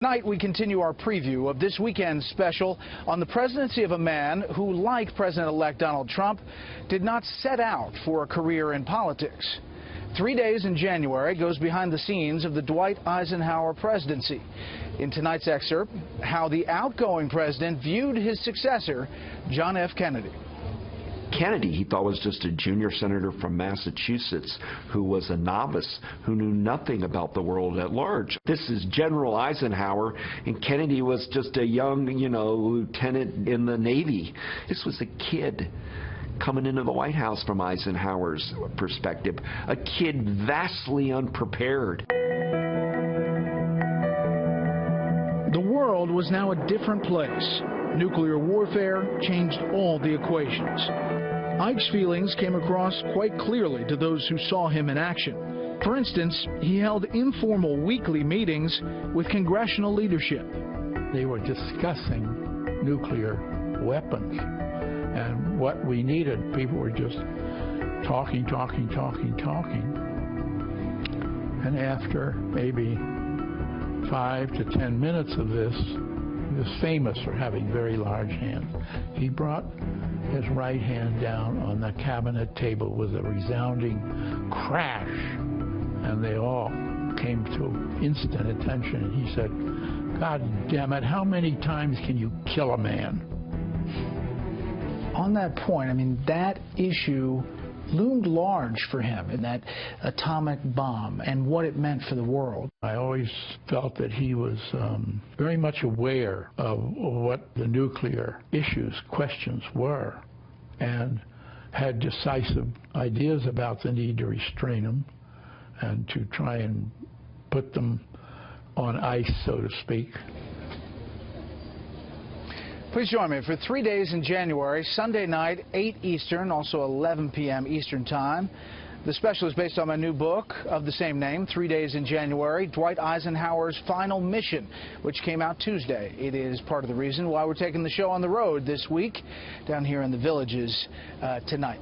Tonight, we continue our preview of this weekend's special on the presidency of a man who, like President-elect Donald Trump, did not set out for a career in politics. 3 days in January goes behind the scenes of the Dwight Eisenhower presidency. In tonight's excerpt, how the outgoing president viewed his successor, John F. Kennedy. Kennedy, he thought, was just a junior senator from Massachusetts who was a novice, who knew nothing about the world at large. This is General Eisenhower, and Kennedy was just a young, lieutenant in the Navy. This was a kid coming into the White House from Eisenhower's perspective, a kid vastly unprepared. The world was now a different place. Nuclear warfare changed all the equations. Ike's feelings came across quite clearly to those who saw him in action. For instance, he held informal weekly meetings with congressional leadership. They were discussing nuclear weapons and what we needed. People were just talking. And after maybe 5 to 10 minutes of this, he was famous for having very large hands. He brought his right hand down on the cabinet table with a resounding crash, and they all came to instant attention. And he said, "God damn it, how many times can you kill a man?" On that point, that issue loomed large for him, in that atomic bomb and what it meant for the world. I always felt that he was very much aware of what the nuclear questions were, and had decisive ideas about the need to restrain them and to try and put them on ice, so to speak. Please join me for 3 days in January, Sunday night, 8 Eastern, also 11 p.m. Eastern Time. The special is based on my new book of the same name, 3 Days in January, Dwight Eisenhower's Final Mission, which came out Tuesday. It is part of the reason why we're taking the show on the road this week, down here in the Villages tonight.